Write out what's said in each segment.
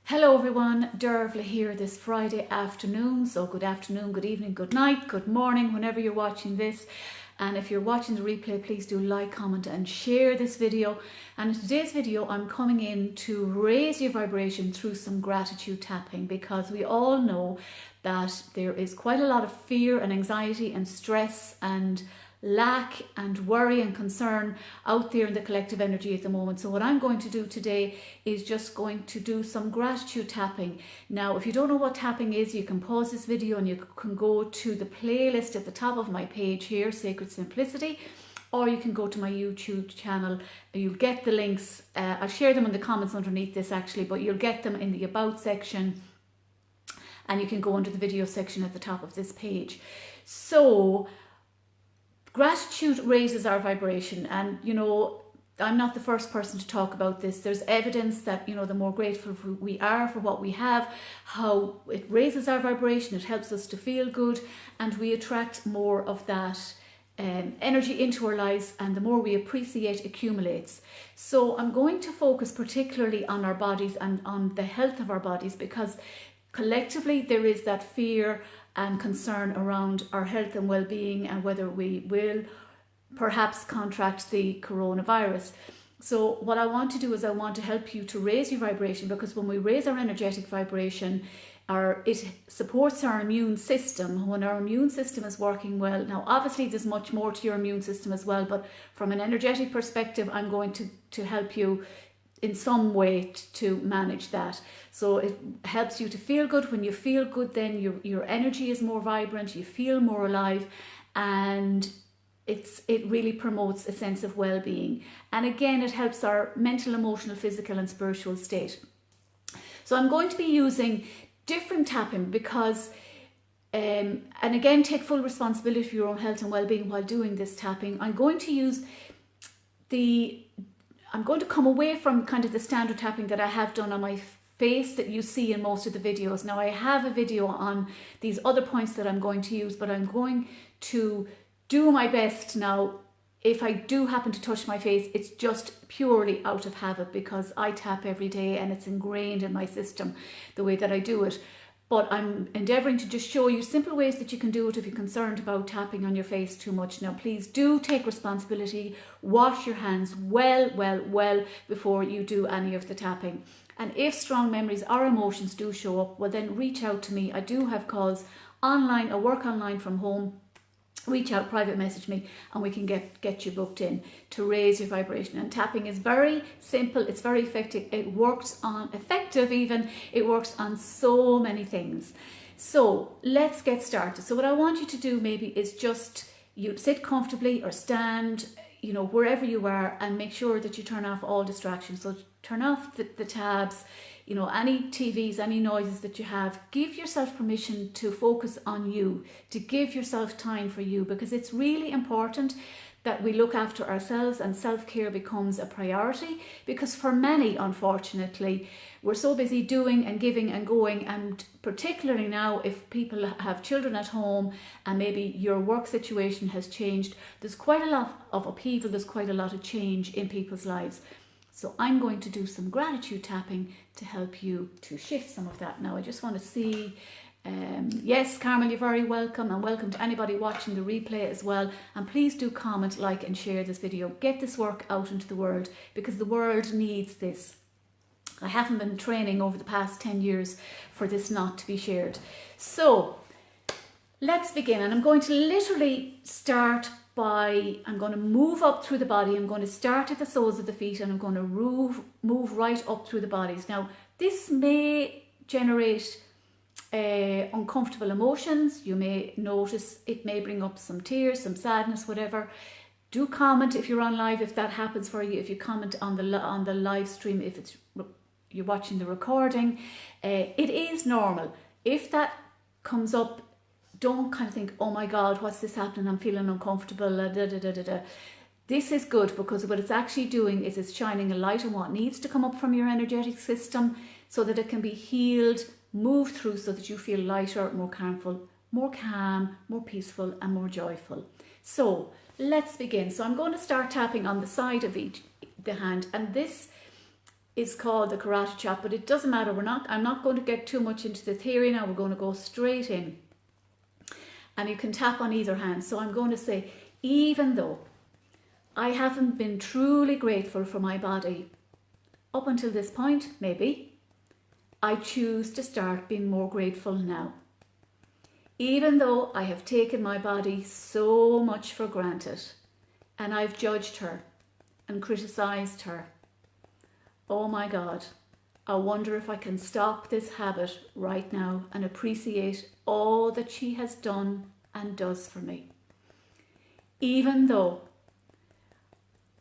Hello everyone, Dervla here this Friday afternoon. So good afternoon, good evening, good night, good morning, whenever you're watching this. And if you're watching the replay, please do like, comment and share this video. And in today's video, I'm coming in to raise your vibration through some gratitude tapping, because we all know that there is quite a lot of fear and anxiety and stress and lack and worry and concern out there in the collective energy at the moment. So what I'm going to do today is just going to do some gratitude tapping. Now, if you don't know what tapping is, you can pause this video and you can go to the playlist at the top of my page here, Sacred Simplicity, or you can go to my YouTube channel. You'll get the links. I'll share them in the comments underneath this actually, but you'll get them in the About section, and you can go under the video section at the top of this page. So gratitude raises our vibration, and I'm not the first person to talk about this. There's evidence that the more grateful we are for what we have, how it raises our vibration, it helps us to feel good, and we attract more of that energy into our lives, and the more we appreciate accumulates. So I'm going to focus particularly on our bodies and on the health of our bodies, because collectively there is that fear and concern around our health and well-being, and whether we will perhaps contract the coronavirus. So what I want to do is I want to help you to raise your vibration, because when we raise our energetic vibration, it supports our immune system. When our immune system is working well, now obviously there's much more to your immune system as well, but from an energetic perspective, I'm going to help you in some way to manage that. So it helps you to feel good. When you feel good, then your energy is more vibrant, you feel more alive, and it really promotes a sense of well-being. And again, it helps our mental, emotional, physical and spiritual state. So I'm going to be using different tapping because and again, take full responsibility for your own health and well-being while doing this tapping. I'm going to come away from kind of the standard tapping that I have done on my face that you see in most of the videos. Now I have a video on these other points that I'm going to use, but I'm going to do my best now. If I do happen to touch my face, it's just purely out of habit, because I tap every day and it's ingrained in my system the way that I do it. But I'm endeavouring to just show you simple ways that you can do it if you're concerned about tapping on your face too much. Now, please do take responsibility. Wash your hands well before you do any of the tapping. And if strong memories or emotions do show up, well then reach out to me. I do have calls online. I work online from home. Reach out, private message me, and we can get you booked in to raise your vibration. And tapping is very simple, it's very effective, it works on so many things. So let's get started. So what I want you to do maybe is just you sit comfortably or stand, wherever you are, and make sure that you turn off all distractions. So turn off the tabs, any TVs, any noises that you have. Give yourself permission to focus on you, to give yourself time for you, because it's really important that we look after ourselves, and self-care becomes a priority, because for many, unfortunately, we're so busy doing and giving and going, and particularly now if people have children at home and maybe your work situation has changed, there's quite a lot of upheaval, there's quite a lot of change in people's lives. So I'm going to do some gratitude tapping to help you to shift some of that. Now I just want to see, yes, Carmel, you're very welcome, and welcome to anybody watching the replay as well. And please do comment, like and share this video. Get this work out into the world, because the world needs this. I haven't been training over the past 10 years for this not to be shared. So let's begin, and I'm going to literally start I'm going to move up through the body. I'm going to start at the soles of the feet, and I'm going to move right up through the bodies. Now, this may generate uncomfortable emotions. You may notice it may bring up some tears, some sadness, whatever. Do comment if you're on live, if that happens for you. If you comment on the live stream, if you're watching the recording, it is normal. If that comes up, don't kind of think, oh my God, what's this happening? I'm feeling uncomfortable. This is good, because what it's actually doing is it's shining a light on what needs to come up from your energetic system, so that it can be healed, moved through, so that you feel lighter, more calm, more peaceful and more joyful. So let's begin. So I'm going to start tapping on the side of the hand, and this is called the karate chop, but it doesn't matter. I'm not going to get too much into the theory now. We're going to go straight in. And you can tap on either hand. So I'm going to say, even though I haven't been truly grateful for my body up until this point, maybe, I choose to start being more grateful now. Even though I have taken my body so much for granted, and I've judged her and criticized her, oh my God, I wonder if I can stop this habit right now and appreciate all that she has done and does for me. Even though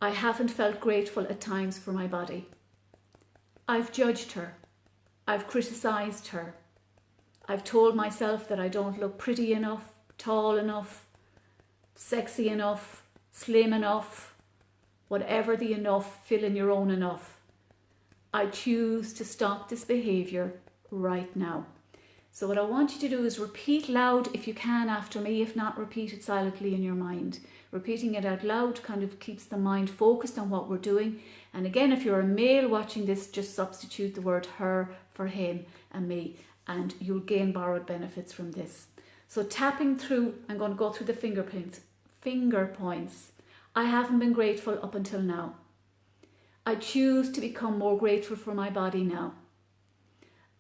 I haven't felt grateful at times for my body, I've judged her, I've criticized her, I've told myself that I don't look pretty enough, tall enough, sexy enough, slim enough, whatever the enough, fill in your own enough. I choose to stop this behaviour right now. So what I want you to do is repeat loud if you can after me. If not, repeat it silently in your mind. Repeating it out loud kind of keeps the mind focused on what we're doing. And again, if you're a male watching this, just substitute the word her for him and me, and you'll gain borrowed benefits from this. So tapping through, I'm going to go through the finger points. I haven't been grateful up until now. I choose to become more grateful for my body now.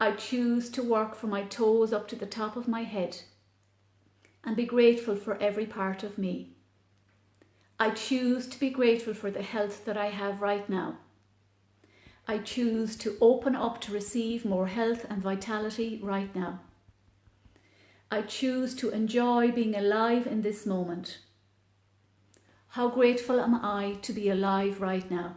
I choose to work from my toes up to the top of my head and be grateful for every part of me. I choose to be grateful for the health that I have right now. I choose to open up to receive more health and vitality right now. I choose to enjoy being alive in this moment. How grateful am I to be alive right now?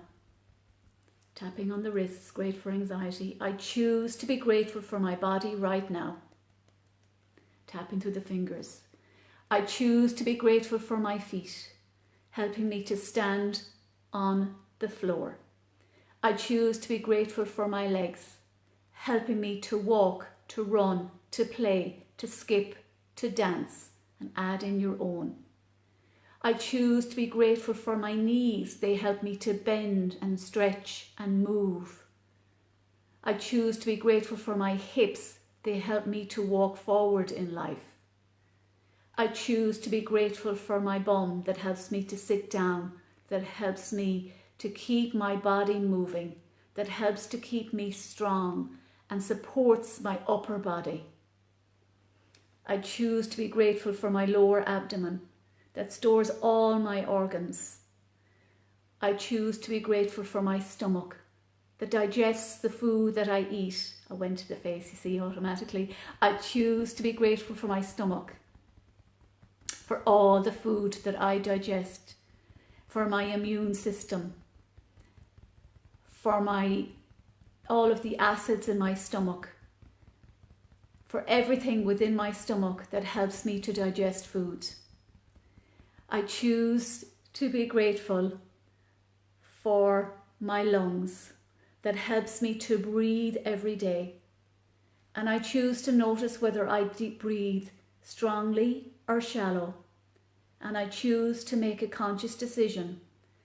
Tapping on the wrists, great for anxiety. I choose to be grateful for my body right now. Tapping through the fingers. I choose to be grateful for my feet, helping me to stand on the floor. I choose to be grateful for my legs, helping me to walk, to run, to play, to skip, to dance, and add in your own. I choose to be grateful for my knees. They help me to bend and stretch and move. I choose to be grateful for my hips. They help me to walk forward in life. I choose to be grateful for my bum that helps me to sit down, that helps me to keep my body moving, that helps to keep me strong and supports my upper body. I choose to be grateful for my lower abdomen that stores all my organs. I choose to be grateful for my stomach that digests the food that I eat. I went to the face, you see, automatically. I choose to be grateful for my stomach, for all the food that I digest, for my immune system, for all of the acids in my stomach, for everything within my stomach that helps me to digest food. I choose to be grateful for my lungs that helps me to breathe every day. And I choose to notice whether I breathe strongly or shallow. And I choose to make a conscious decision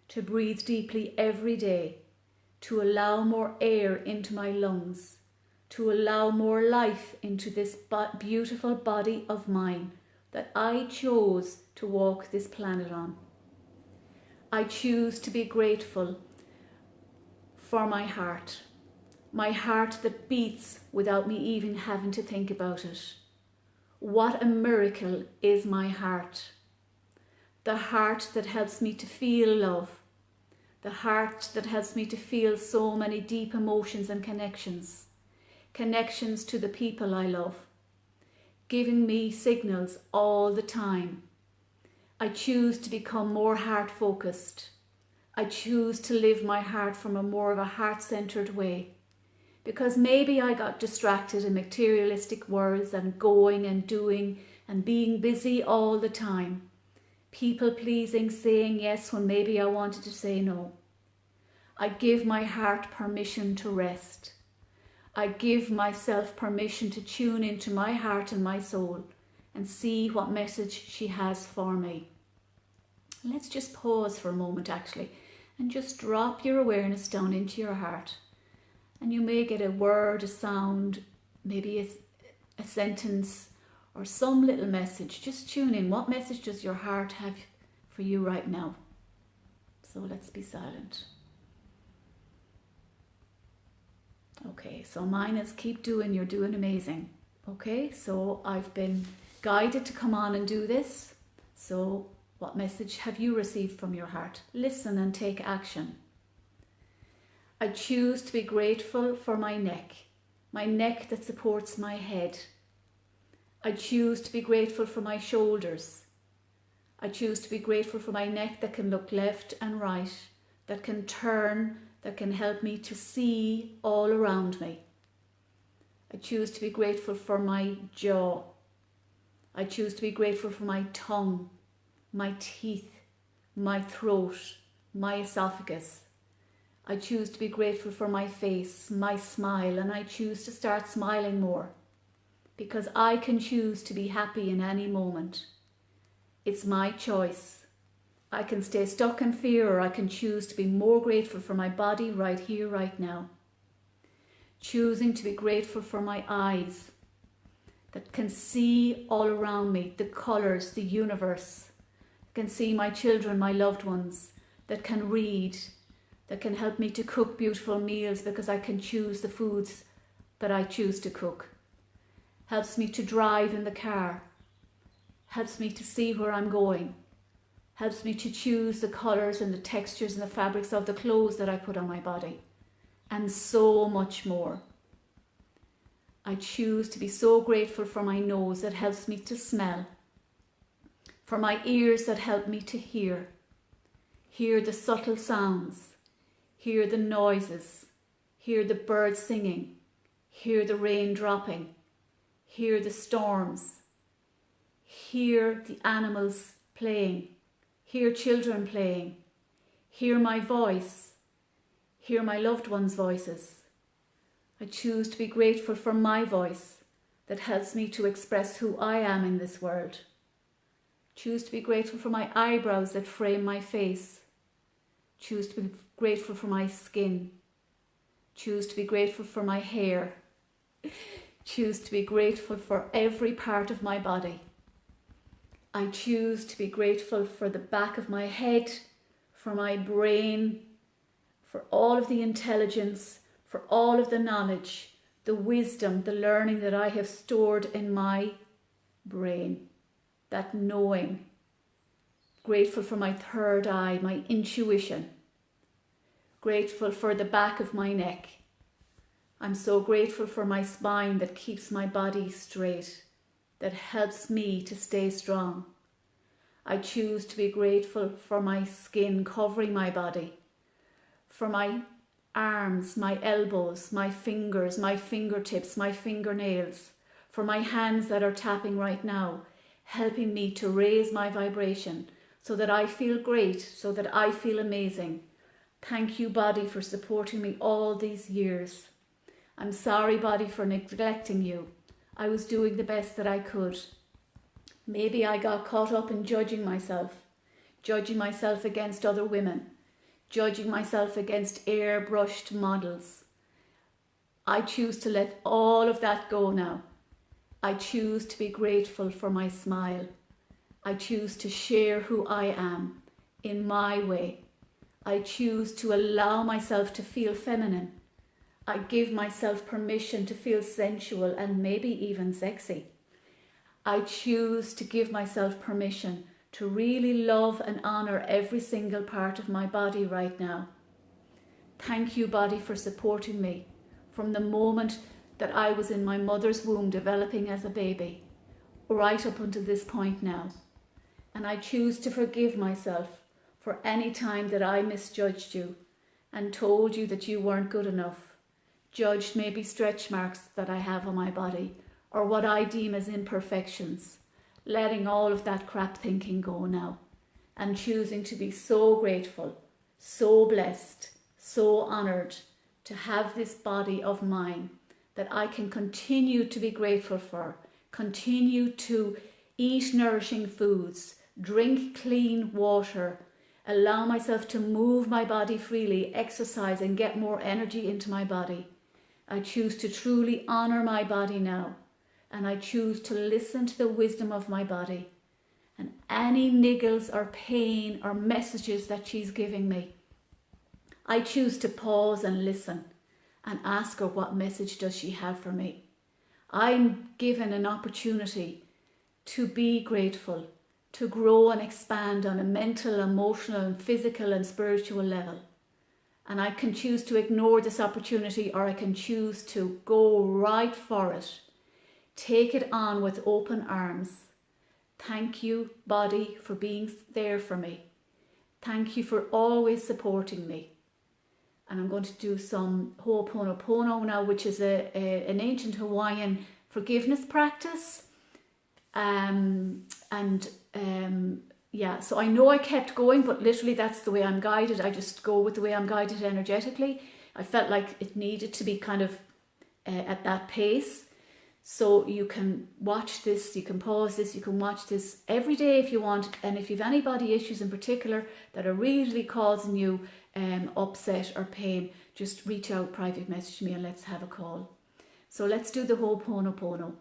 to breathe deeply every day, to allow more air into my lungs, to allow more life into this beautiful body of mine that I chose to walk this planet on. I choose to be grateful for my heart that beats without me even having to think about it. What a miracle is my heart. The heart that helps me to feel love. The heart that helps me to feel so many deep emotions and connections. Connections to the people I love, giving me signals all the time. I choose to become more heart-focused. I choose to live my heart from more of a heart-centered way, because maybe I got distracted in materialistic worlds and going and doing and being busy all the time, people-pleasing, saying yes when maybe I wanted to say no. I give my heart permission to rest. I give myself permission to tune into my heart and my soul and see what message she has for me. Let's just pause for a moment actually and just drop your awareness down into your heart And you may get a word, a sound, maybe a sentence or some little message. Just tune in. What message does your heart have for you right now? So let's be silent. Okay, so mine is keep doing, you're doing amazing. Okay, so I've been guided to come on and do this. So what message have you received from your heart? Listen and take action. I choose to be grateful for my neck that supports my head. I choose to be grateful for my shoulders. I choose to be grateful for my neck that can look left and right, that can turn, that can help me to see all around me. I choose to be grateful for my jaw. I choose to be grateful for my tongue, my teeth, my throat, my esophagus. I choose to be grateful for my face, my smile, and I choose to start smiling more because I can choose to be happy in any moment. It's my choice. I can stay stuck in fear, or I can choose to be more grateful for my body right here, right now. Choosing to be grateful for my eyes that can see all around me, the colours, the universe, can see my children, my loved ones, that can read, that can help me to cook beautiful meals because I can choose the foods that I choose to cook. Helps me to drive in the car. Helps me to see where I'm going. Helps me to choose the colours and the textures and the fabrics of the clothes that I put on my body. And so much more. I choose to be so grateful for my nose that helps me to smell. For my ears that help me to hear. Hear the subtle sounds. Hear the noises, hear the birds singing, hear the rain dropping, hear the storms, hear the animals playing, hear children playing, hear my voice, hear my loved ones' voices. I choose to be grateful for my voice that helps me to express who I am in this world. Choose to be grateful for my eyebrows that frame my face. Choose to be grateful for my skin. Choose to be grateful for my hair. Choose to be grateful for every part of my body. I choose to be grateful for the back of my head, for my brain, for all of the intelligence, for all of the knowledge, the wisdom, the learning that I have stored in my brain, that knowing. Grateful for my third eye, my intuition. Grateful for the back of my neck. I'm so grateful for my spine that keeps my body straight, that helps me to stay strong. I choose to be grateful for my skin covering my body, for my arms, my elbows, my fingers, my fingertips, my fingernails, for my hands that are tapping right now, helping me to raise my vibration so that I feel great, so that I feel amazing. Thank you, body, for supporting me all these years. I'm sorry, body, for neglecting you. I was doing the best that I could. Maybe I got caught up in judging myself against other women, judging myself against airbrushed models. I choose to let all of that go now. I choose to be grateful for my smile. I choose to share who I am in my way. I choose to allow myself to feel feminine. I give myself permission to feel sensual and maybe even sexy. I choose to give myself permission to really love and honour every single part of my body right now. Thank you, body, for supporting me from the moment that I was in my mother's womb developing as a baby, right up until this point now. And I choose to forgive myself for any time that I misjudged you and told you that you weren't good enough, judged maybe stretch marks that I have on my body or what I deem as imperfections, letting all of that crap thinking go now and choosing to be so grateful, so blessed, so honoured to have this body of mine that I can continue to be grateful for, continue to eat nourishing foods, drink clean water, allow myself to move my body freely, exercise and get more energy into my body, I choose to truly honor my body now. And I choose to listen to the wisdom of my body. And any niggles or pain or messages that she's giving me, I choose to pause and listen and ask her, what message does she have for me? I'm given an opportunity to be grateful, to grow and expand on a mental, emotional, and physical and spiritual level. And I can choose to ignore this opportunity, or I can choose to go right for it. Take it on with open arms. Thank you, body, for being there for me. Thank you for always supporting me. And I'm going to do some Ho'oponopono now, which is an ancient Hawaiian forgiveness practice. Yeah, so I know I kept going, but literally that's the way I'm guided. I just go with the way I'm guided energetically. I felt like it needed to be kind of at that pace. So you can watch this, you can pause this, you can watch this every day if you want. And if you have any body issues in particular that are really causing you upset or pain, just reach out, private message me, and let's have a call. So let's do the Ho'oponopono.